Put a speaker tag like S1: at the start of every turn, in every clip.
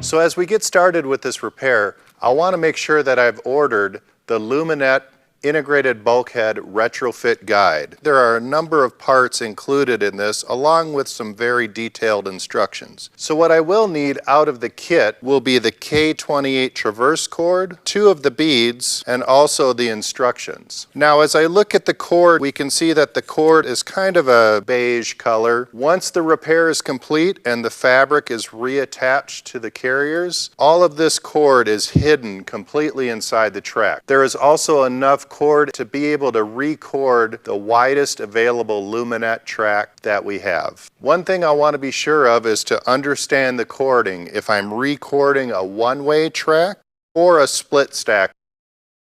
S1: So as we get started with this repair, I'll want to make sure that I've ordered the Luminette Integrated Bulkhead Retrofit Guide. There are a number of parts included in this, along with some very detailed instructions. So what I will need out of the kit will be the K28 traverse cord, 2 of the beads, and also the instructions. Now as I look at the cord, we can see that the cord is kind of a beige color. Once the repair is complete and the fabric is reattached to the carriers, all of this cord is hidden completely inside the track. There is also enough cord to be able to record the widest available Luminette track that we have. One thing I want to be sure of is to understand the cording if I'm recording a one-way track or a split stack.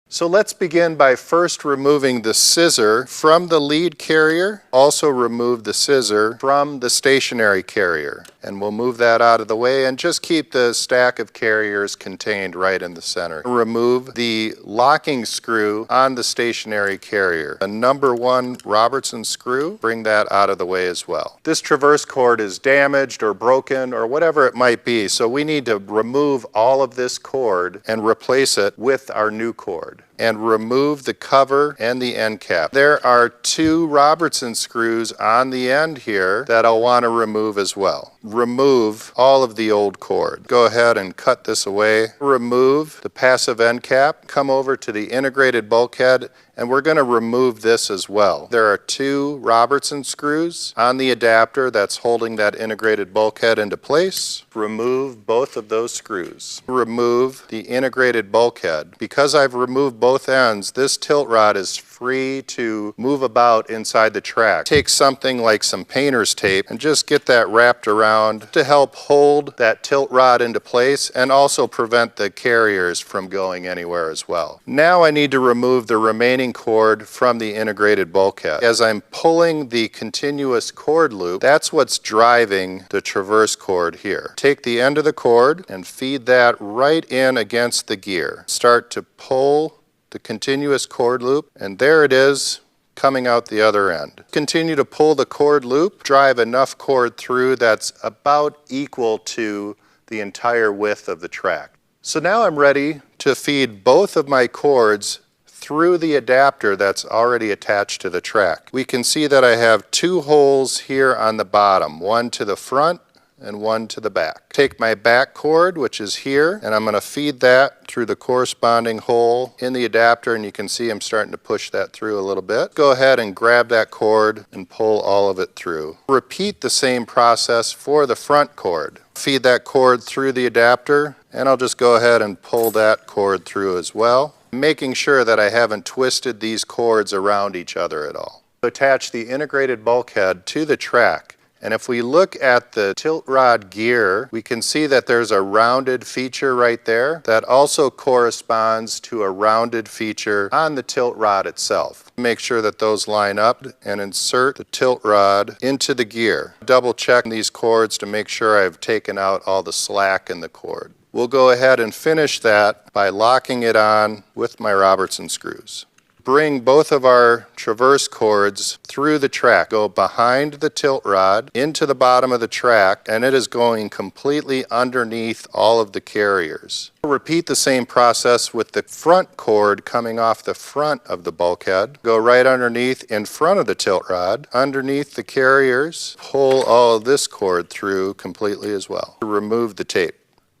S1: So let's begin by first removing the scissor from the lead carrier. Also remove the scissor from the stationary carrier. And we'll move that out of the way and just keep the stack of carriers contained right in the center. Remove the locking screw on the stationary carrier. A number 1 Robertson screw, bring that out of the way as well. This traverse cord is damaged or broken or whatever it might be, so we need to remove all of this cord and replace it with our new cord. And remove the cover and the end cap. There are 2 Robertson screws on the end here that I'll want to remove as well. Remove all of the old cord. Go ahead and cut this away. Remove the passive end cap. Come over to the integrated bulkhead and we're going to remove this as well. There are 2 Robertson screws on the adapter that's holding that integrated bulkhead into place. Remove both of those screws. Remove the integrated bulkhead. Because I've removed both ends, this tilt rod is free to move about inside the track. Take something like some painter's tape and just get that wrapped around to help hold that tilt rod into place and also prevent the carriers from going anywhere as well. Now I need to remove the remaining cord from the integrated bulkhead. As I'm pulling the continuous cord loop, that's what's driving the traverse cord here. Take the end of the cord and feed that right in against the gear. Start to pull the continuous cord loop, and there it is coming out the other end. Continue to pull the cord loop, drive enough cord through that's about equal to the entire width of the track. So now I'm ready to feed both of my cords through the adapter that's already attached to the track. We can see that I have 2 holes here on the bottom, one to the front and one to the back. Take my back cord, which is here, and I'm going to feed that through the corresponding hole in the adapter, and you can see I'm starting to push that through a little bit. Go ahead and grab that cord and pull all of it through. Repeat the same process for the front cord. Feed that cord through the adapter, and I'll just go ahead and pull that cord through as well, making sure that I haven't twisted these cords around each other at all. Attach the integrated bulkhead to the track. And if we look at the tilt rod gear, we can see that there's a rounded feature right there that also corresponds to a rounded feature on the tilt rod itself. Make sure that those line up and insert the tilt rod into the gear. Double check these cords to make sure I've taken out all the slack in the cord. We'll go ahead and finish that by locking it on with my Robertson screws. Bring both of our traverse cords through the track. Go behind the tilt rod into the bottom of the track, and it is going completely underneath all of the carriers. Repeat the same process with the front cord coming off the front of the bulkhead. Go right underneath in front of the tilt rod, underneath the carriers. Pull all of this cord through completely as well. Remove the tape.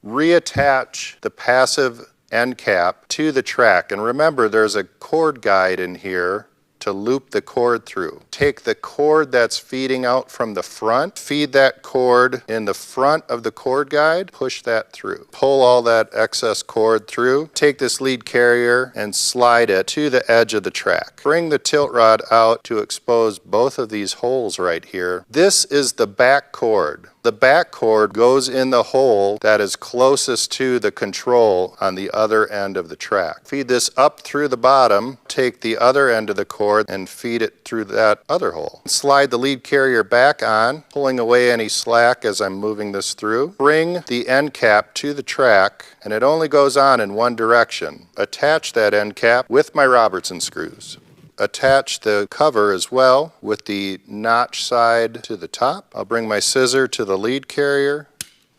S1: Reattach the passive end cap to the track, and remember there's a cord guide in here to loop the cord through. Take the cord that's feeding out from the front, feed that cord in the front of the cord guide, push that through. Pull all that excess cord through. Take this lead carrier and slide it to the edge of the track. Bring the tilt rod out to expose both of these holes right here. This is the back cord. The back cord goes in the hole that is closest to the control on the other end of the track. Feed this up through the bottom, take the other end of the cord and feed it through that other hole. Slide the lead carrier back on, pulling away any slack as I'm moving this through. Bring the end cap to the track, and it only goes on in one direction. Attach that end cap with my Robertson screws. Attach the cover as well with the notch side to the top. I'll bring my scissor to the lead carrier,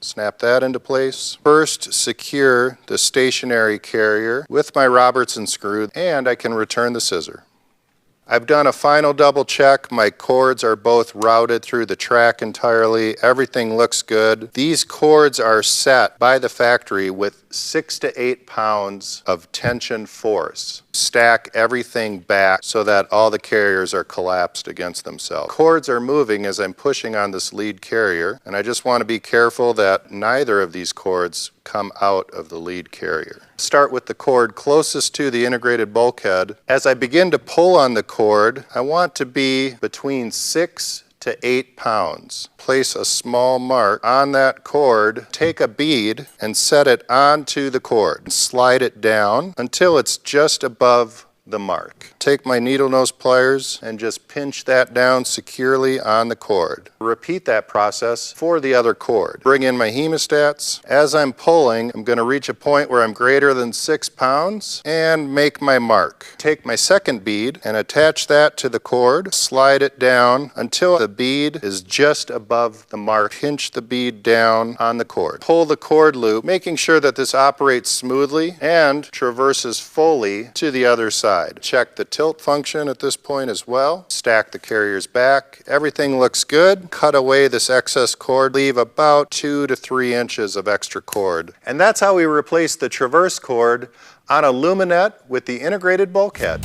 S1: Snap that into place. First, secure the stationary carrier with my Robertson screw, and I can return the scissor. I've done a final double check. My cords are both routed through the track entirely. Everything looks good. These cords are set by the factory with 6 to 8 pounds of tension force. Stack everything back so that all the carriers are collapsed against themselves. Cords are moving as I'm pushing on this lead carrier, and I just want to be careful that neither of these cords come out of the lead carrier. Start with the cord closest to the integrated bulkhead. As I begin to pull on the cord, I want to be between 6 to 8 pounds. Place a small mark on that cord, take a bead and set it onto the cord. Slide it down until it's just above the mark. Take my needle nose pliers and just pinch that down securely on the cord. Repeat that process for the other cord. Bring in my hemostats. As I'm pulling, I'm going to reach a point where I'm greater than 6 pounds and make my mark. Take my second bead and attach that to the cord. Slide it down until the bead is just above the mark. Pinch the bead down on the cord. Pull the cord loop, making sure that this operates smoothly and traverses fully to the other side. Check the tilt function at this point as well. Stack the carriers back. Everything looks good. Cut away this excess cord. Leave about 2 to 3 inches of extra cord. And that's how we replace the traverse cord on a Luminette with the integrated bulkhead.